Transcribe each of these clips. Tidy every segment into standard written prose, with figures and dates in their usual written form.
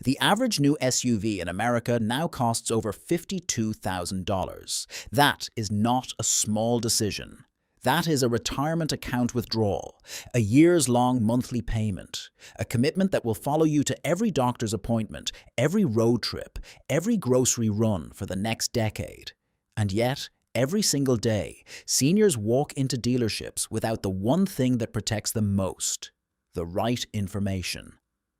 The average new SUV in America now costs over $52,000. That is not a small decision. That is a retirement account withdrawal, a years-long monthly payment, a commitment that will follow you to every doctor's appointment, every road trip, every grocery run for the next decade. And yet, every single day, seniors walk into dealerships without the one thing that protects them most: the right information.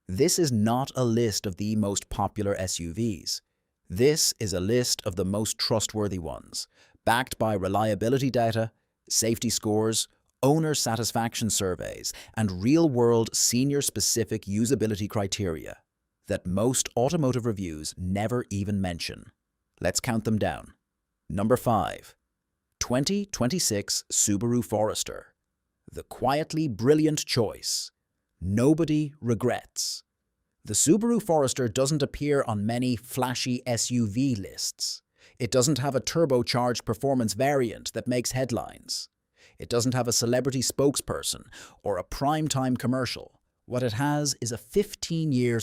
This is not a list of the most popular SUVs. This is a list of the most trustworthy ones, backed by reliability data, safety scores, owner satisfaction surveys, and real-world senior-specific usability criteria that most automotive reviews never even mention. Let's count them down. Number 5. 2026 Subaru Forester. The quietly brilliant choice. Nobody regrets. The Subaru Forester doesn't appear on many flashy SUV lists. It doesn't have a turbocharged performance variant that makes headlines. It doesn't have a celebrity spokesperson or a primetime commercial. What it has is a 15-year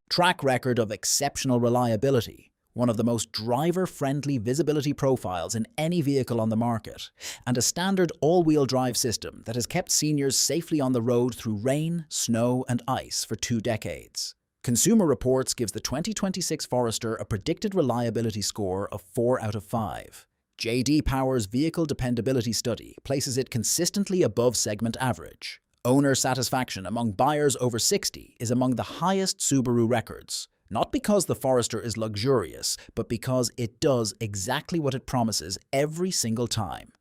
track record of exceptional reliability, one of the most driver-friendly visibility profiles in any vehicle on the market, and a standard all-wheel drive system that has kept seniors safely on the road through rain, snow, and ice for 2 decades. Consumer Reports gives the 2026 Forester a predicted reliability score of 4 out of 5. J.D. Power's Vehicle Dependability Study places it consistently above segment average. Owner satisfaction among buyers over 60 is among the highest Subaru records, not because the Forester is luxurious, but because it does exactly what it promises every single time.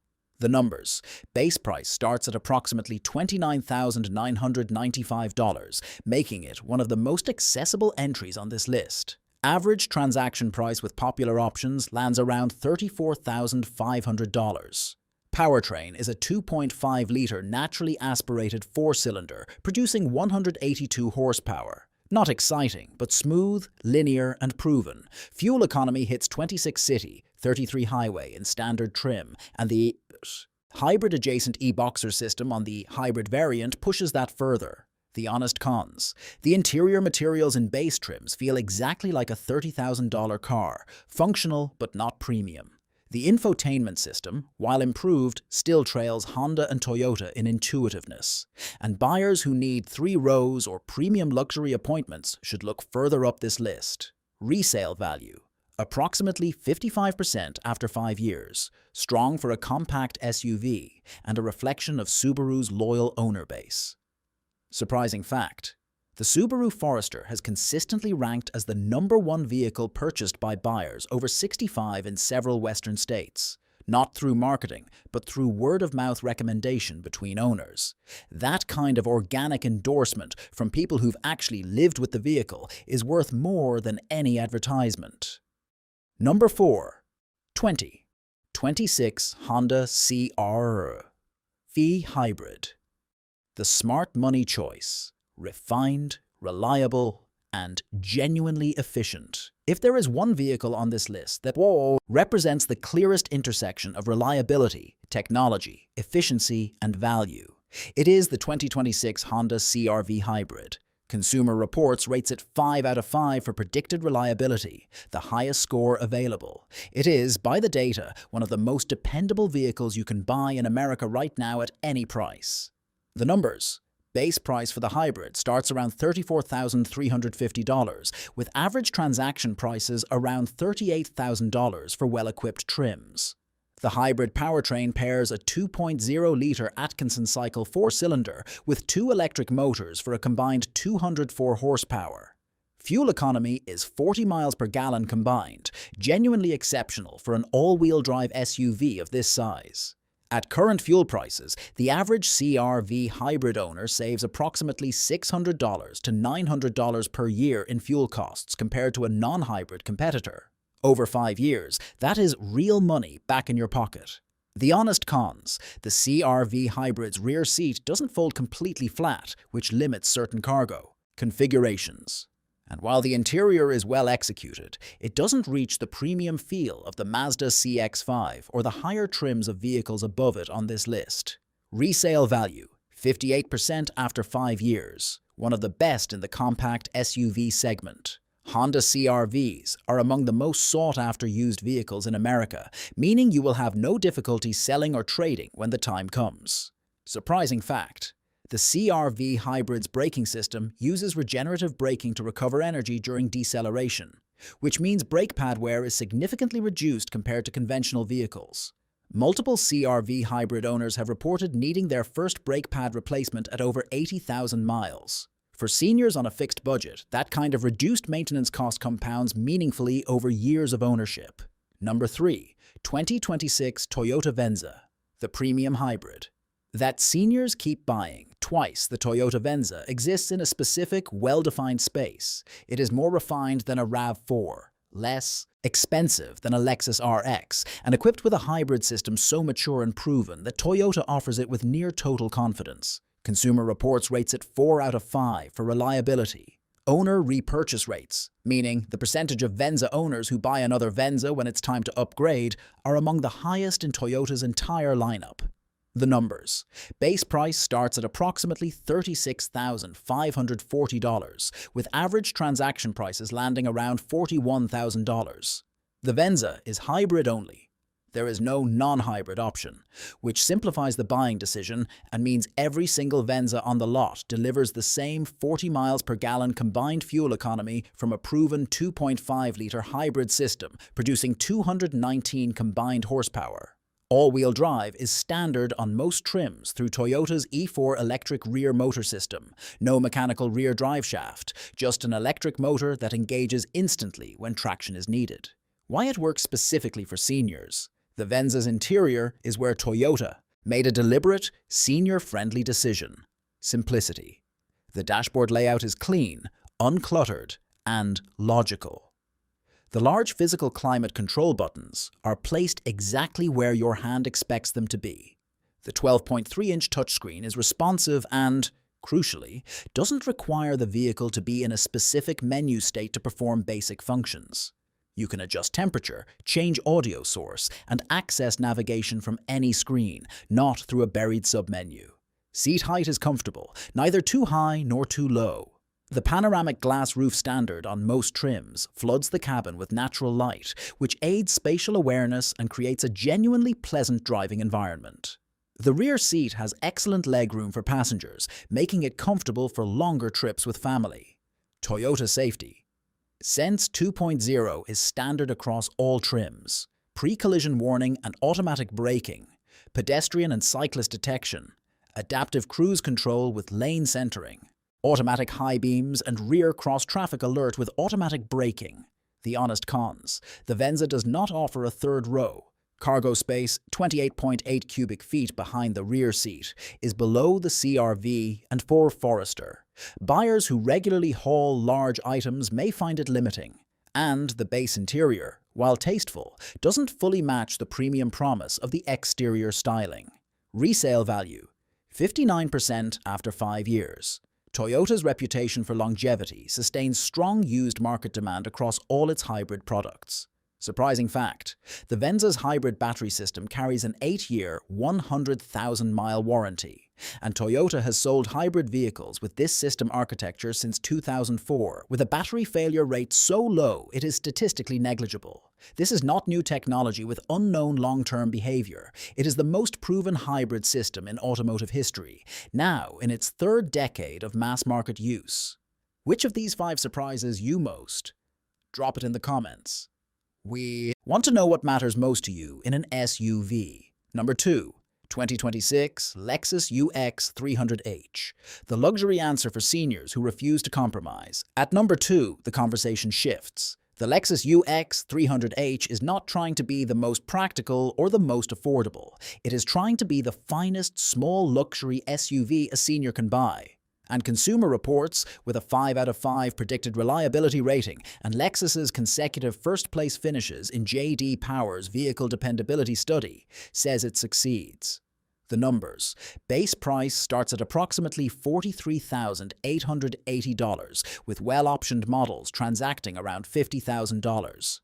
The numbers. Base price starts at approximately $29,995, making it one of the most accessible entries on this list. Average transaction price with popular options lands around $34,500. Powertrain is a 2.5-liter naturally aspirated 4-cylinder, producing 182 horsepower. Not exciting, but smooth, linear, and proven. Fuel economy hits 26 city, 33 highway in standard trim, and the hybrid-adjacent e-Boxer system on the hybrid variant pushes that further. The honest cons. The interior materials in base trims feel exactly like a $30,000 car, functional but not premium. The infotainment system, while improved, still trails Honda and Toyota in intuitiveness. And buyers who need 3 rows or premium luxury appointments should look further up this list. Resale value. Approximately 55% after 5 years, strong for a compact SUV and a reflection of Subaru's loyal owner base. Surprising fact. The Subaru Forester has consistently ranked as the #1 vehicle purchased by buyers over 65 in several Western states, not through marketing, but through word-of-mouth recommendation between owners. That kind of organic endorsement from people who've actually lived with the vehicle is worth more than any advertisement. Number 4. 2026 Honda CR-V Hybrid. The smart money choice. Refined, reliable, and genuinely efficient. If there is one vehicle on this list that represents the clearest intersection of reliability, technology, efficiency, and value, it is the 2026 Honda CR-V Hybrid. Consumer Reports rates it 5 out of 5 for predicted reliability, the highest score available. It is, by the data, one of the most dependable vehicles you can buy in America right now at any price. The numbers. Base price for the hybrid starts around $34,350, with average transaction prices around $38,000 for well-equipped trims. The hybrid powertrain pairs a 2.0-liter Atkinson cycle 4-cylinder with 2 electric motors for a combined 204 horsepower. Fuel economy is 40 miles per gallon combined, genuinely exceptional for an all-wheel drive SUV of this size. At current fuel prices, the average CR-V hybrid owner saves approximately $600 to $900 per year in fuel costs compared to a non-hybrid competitor. Over 5 years, that is real money back in your pocket. The honest cons. The CR-V hybrid's rear seat doesn't fold completely flat, which limits certain cargo configurations. And while the interior is well executed, it doesn't reach the premium feel of the Mazda CX-5 or the higher trims of vehicles above it on this list. Resale value, 58% after 5 years, one of the best in the compact SUV segment. Honda CR-Vs are among the most sought-after used vehicles in America, meaning you will have no difficulty selling or trading when the time comes. Surprising fact: the CR-V hybrid's braking system uses regenerative braking to recover energy during deceleration, which means brake pad wear is significantly reduced compared to conventional vehicles. Multiple CR-V hybrid owners have reported needing their first brake pad replacement at over 80,000 miles. For seniors on a fixed budget, that kind of reduced maintenance cost compounds meaningfully over years of ownership. Number 3. 2026 Toyota Venza, the premium hybrid. That seniors keep buying. Twice, the Toyota Venza exists in a specific, well-defined space. It is more refined than a RAV4, less expensive than a Lexus RX, and equipped with a hybrid system so mature and proven that Toyota offers it with near-total confidence. Consumer Reports rates it 4 out of 5 for reliability. Owner repurchase rates, meaning the percentage of Venza owners who buy another Venza when it's time to upgrade, are among the highest in Toyota's entire lineup. The numbers. Base price starts at approximately $36,540, with average transaction prices landing around $41,000. The Venza is hybrid only. There is no non-hybrid option, which simplifies the buying decision and means every single Venza on the lot delivers the same 40 miles per gallon combined fuel economy from a proven 2.5-liter hybrid system, producing 219 combined horsepower. All-wheel drive is standard on most trims through Toyota's E4 electric rear motor system. No mechanical rear drive shaft, just an electric motor that engages instantly when traction is needed. Why it works specifically for seniors? The Venza's interior is where Toyota made a deliberate, senior-friendly decision. Simplicity. The dashboard layout is clean, uncluttered, and logical. The large physical climate control buttons are placed exactly where your hand expects them to be. The 12.3-inch touchscreen is responsive and, crucially, doesn't require the vehicle to be in a specific menu state to perform basic functions. You can adjust temperature, change audio source, and access navigation from any screen, not through a buried submenu. Seat height is comfortable, neither too high nor too low. The panoramic glass roof standard on most trims floods the cabin with natural light, which aids spatial awareness and creates a genuinely pleasant driving environment. The rear seat has excellent legroom for passengers, making it comfortable for longer trips with family. Toyota safety. Sense 2.0 is standard across all trims. Pre-collision warning and automatic braking, pedestrian and cyclist detection, adaptive cruise control with lane centering, automatic high beams and rear cross-traffic alert with automatic braking. The honest cons: the Venza does not offer a third row. Cargo space, 28.8 cubic feet behind the rear seat, is below the CR-V and Forester. Buyers who regularly haul large items may find it limiting. And the base interior, while tasteful, doesn't fully match the premium promise of the exterior styling. Resale value: 59% after 5 years. Toyota's reputation for longevity sustains strong used market demand across all its hybrid products. Surprising fact: the Venza's hybrid battery system carries an 8-year, 100,000-mile warranty, and Toyota has sold hybrid vehicles with this system architecture since 2004, with a battery failure rate so low it is statistically negligible. This is not new technology with unknown long-term behavior. It is the most proven hybrid system in automotive history, now in its 3rd decade of mass-market use. Which of these 5 surprises you most? Drop it in the comments. We want to know what matters most to you in an SUV. Number 2. 2026 Lexus UX 300h, the luxury answer for seniors who refuse to compromise. At number 2, the conversation shifts. The Lexus UX 300h is not trying to be the most practical or the most affordable. It is trying to be the finest small luxury SUV a senior can buy. And Consumer Reports, with a 5 out of 5 predicted reliability rating and Lexus's consecutive first-place finishes in J.D. Power's Vehicle Dependability Study, says it succeeds. The numbers. Base price starts at approximately $43,880, with well-optioned models transacting around $50,000.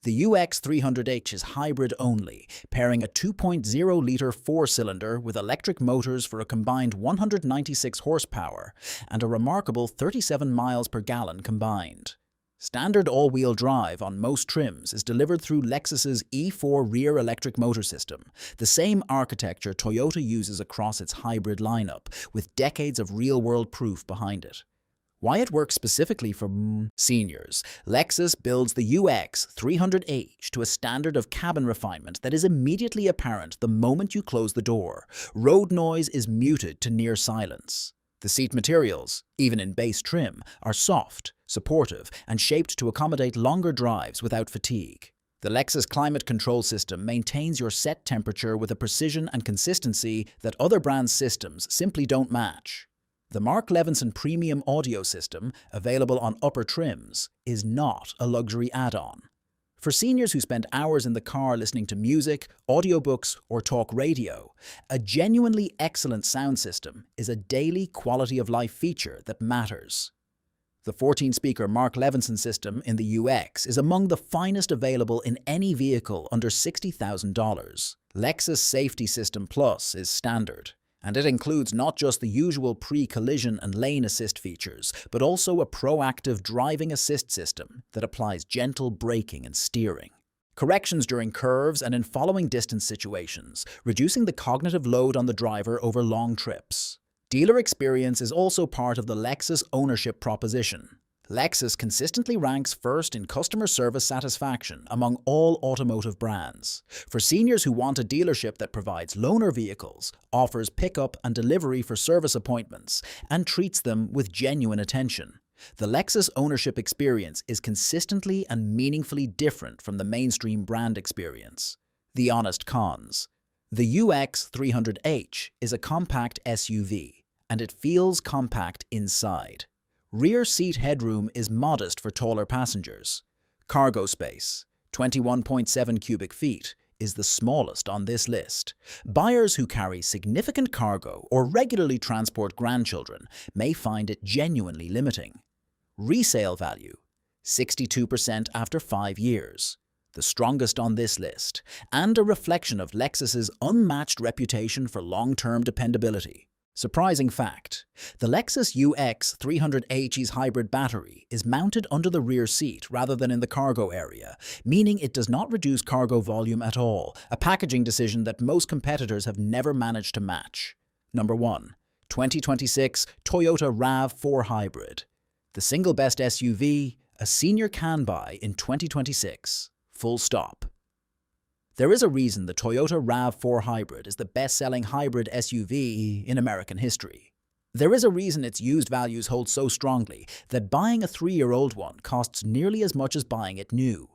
The UX 300h is hybrid only, pairing a 2.0-liter 4-cylinder with electric motors for a combined 196 horsepower and a remarkable 37 miles per gallon combined. Standard all-wheel drive on most trims is delivered through Lexus's E4 rear electric motor system, the same architecture Toyota uses across its hybrid lineup, with decades of real-world proof behind it. Why it works specifically for seniors? Lexus builds the UX 300h to a standard of cabin refinement that is immediately apparent the moment you close the door. Road noise is muted to near silence. The seat materials, even in base trim, are soft, supportive, and shaped to accommodate longer drives without fatigue. The Lexus climate control system maintains your set temperature with a precision and consistency that other brands' systems simply don't match. The Mark Levinson premium audio system, available on upper trims, is not a luxury add-on. For seniors who spend hours in the car listening to music, audiobooks, or talk radio, a genuinely excellent sound system is a daily quality-of-life feature that matters. The 14-speaker Mark Levinson system in the UX is among the finest available in any vehicle under $60,000. Lexus Safety System Plus is standard, and it includes not just the usual pre-collision and lane assist features, but also a proactive driving assist system that applies gentle braking and steering. Corrections during curves and in following distance situations, reducing the cognitive load on the driver over long trips. Dealer experience is also part of the Lexus ownership proposition. Lexus consistently ranks first in customer service satisfaction among all automotive brands. For seniors who want a dealership that provides loaner vehicles, offers pickup and delivery for service appointments, and treats them with genuine attention, the Lexus ownership experience is consistently and meaningfully different from the mainstream brand experience. The honest cons. The UX 300h is a compact SUV, and it feels compact inside. Rear seat headroom is modest for taller passengers. Cargo space, 21.7 cubic feet, is the smallest on this list. Buyers who carry significant cargo or regularly transport grandchildren may find it genuinely limiting. Resale value, 62% after 5 years, the strongest on this list, and a reflection of Lexus's unmatched reputation for long-term dependability. Surprising fact, the Lexus UX 300h's hybrid battery is mounted under the rear seat rather than in the cargo area, meaning it does not reduce cargo volume at all, a packaging decision that most competitors have never managed to match. Number 1. 2026 Toyota RAV4 Hybrid. The single best SUV a senior can buy in 2026. Full stop. There is a reason the Toyota RAV4 Hybrid is the best-selling hybrid SUV in American history. There is a reason its used values hold so strongly that buying a 3-year-old one costs nearly as much as buying it new.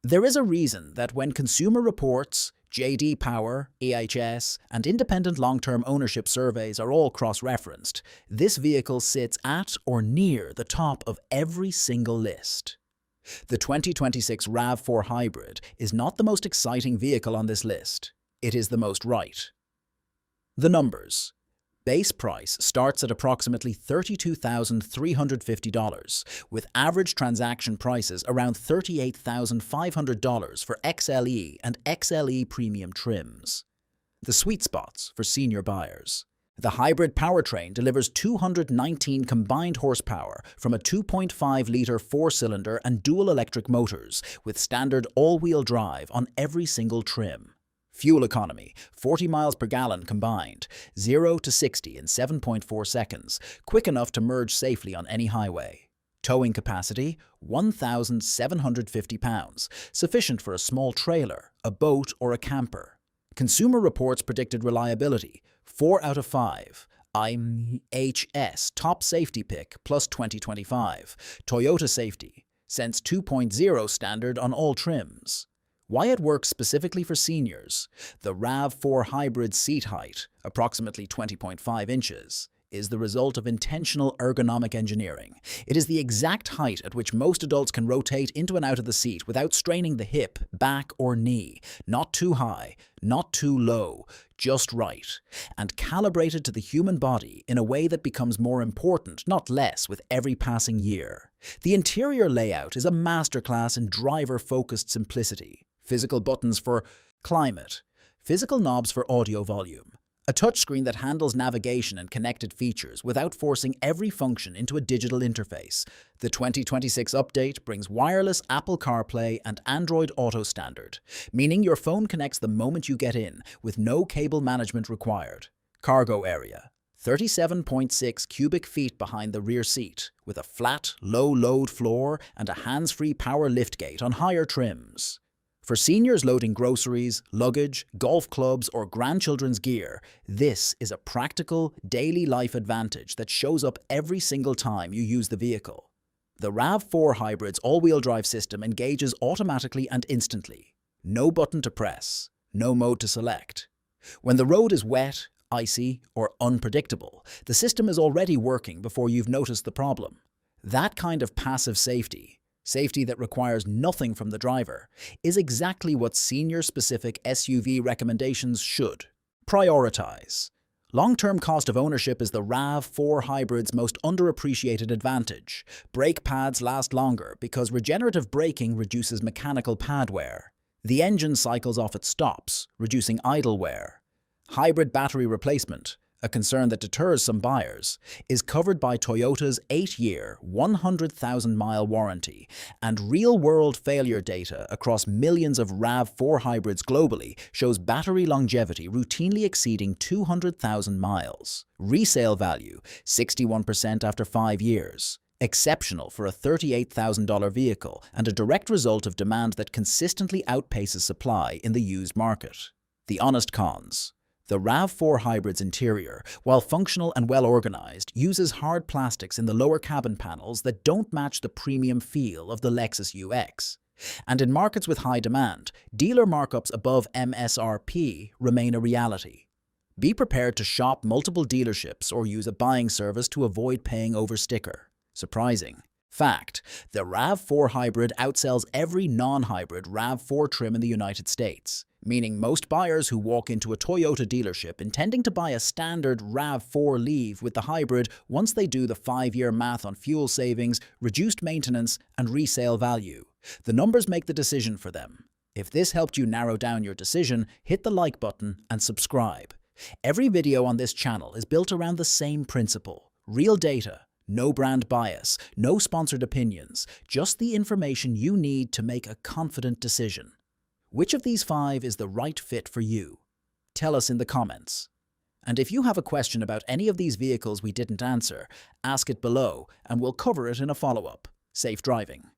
There is a reason that when Consumer Reports, J.D. Power, EHS, and independent long-term ownership surveys are all cross-referenced, this vehicle sits at or near the top of every single list. The 2026 RAV4 Hybrid is not the most exciting vehicle on this list. It is the most right. The numbers. Base price starts at approximately $32,350, with average transaction prices around $38,500 for XLE and XLE premium trims. The sweet spots for senior buyers. The hybrid powertrain delivers 219 combined horsepower from a 2.5-litre 4-cylinder and dual electric motors, with standard all-wheel drive on every single trim. Fuel economy, 40 miles per gallon combined, 0 to 60 in 7.4 seconds, quick enough to merge safely on any highway. Towing capacity, 1,750 pounds, sufficient for a small trailer, a boat, or a camper. Consumer Reports predicted reliability, 4 out of 5. IHS Top Safety Pick plus 2025. Toyota Safety, Sense 2.0 standard on all trims. Why it works specifically for seniors. The RAV4 Hybrid seat height, approximately 20.5 inches, is the result of intentional ergonomic engineering. It is the exact height at which most adults can rotate into and out of the seat without straining the hip, back, or knee. Not too high, not too low, just right, and calibrated to the human body in a way that becomes more important, not less, with every passing year. The interior layout is a masterclass in driver-focused simplicity. Physical buttons for climate, physical knobs for audio volume, A touchscreen that handles navigation and connected features without forcing every function into a digital interface. The 2026 update brings wireless Apple CarPlay and Android Auto standard, meaning your phone connects the moment you get in, with no cable management required. Cargo area: 37.6 cubic feet behind the rear seat, with a flat, low-load floor and a hands-free power liftgate on higher trims. For seniors loading groceries, luggage, golf clubs, or grandchildren's gear, this is a practical, daily life advantage that shows up every single time you use the vehicle. The RAV4 Hybrid's all-wheel drive system engages automatically and instantly. No button to press, no mode to select. When the road is wet, icy, or unpredictable, the system is already working before you've noticed the problem. That kind of passive safety that requires nothing from the driver, is exactly what senior-specific SUV recommendations should. Prioritize. Long-term cost of ownership is the RAV4 Hybrid's most underappreciated advantage. Brake pads last longer because regenerative braking reduces mechanical pad wear. The engine cycles off at stops, reducing idle wear. Hybrid battery replacement, a concern that deters some buyers, is covered by Toyota's 8-year, 100,000-mile warranty, and real-world failure data across millions of RAV4 hybrids globally shows battery longevity routinely exceeding 200,000 miles. Resale value: 61% after 5 years. Exceptional for a $38,000 vehicle and a direct result of demand that consistently outpaces supply in the used market. The honest cons. The RAV4 Hybrid's interior, while functional and well-organized, uses hard plastics in the lower cabin panels that don't match the premium feel of the Lexus UX. And in markets with high demand, dealer markups above MSRP remain a reality. Be prepared to shop multiple dealerships or use a buying service to avoid paying over sticker. Surprising. Fact: the RAV4 Hybrid outsells every non-hybrid RAV4 trim in the United States, meaning most buyers who walk into a Toyota dealership intending to buy a standard RAV4 leave with the hybrid once they do the 5-year math on fuel savings, reduced maintenance, and resale value. The numbers make the decision for them. If this helped you narrow down your decision, hit the like button and subscribe. Every video on this channel is built around the same principle: real data. No brand bias, no sponsored opinions, just the information you need to make a confident decision. Which of these 5 is the right fit for you? Tell us in the comments. And if you have a question about any of these vehicles we didn't answer, ask it below and we'll cover it in a follow-up. Safe driving.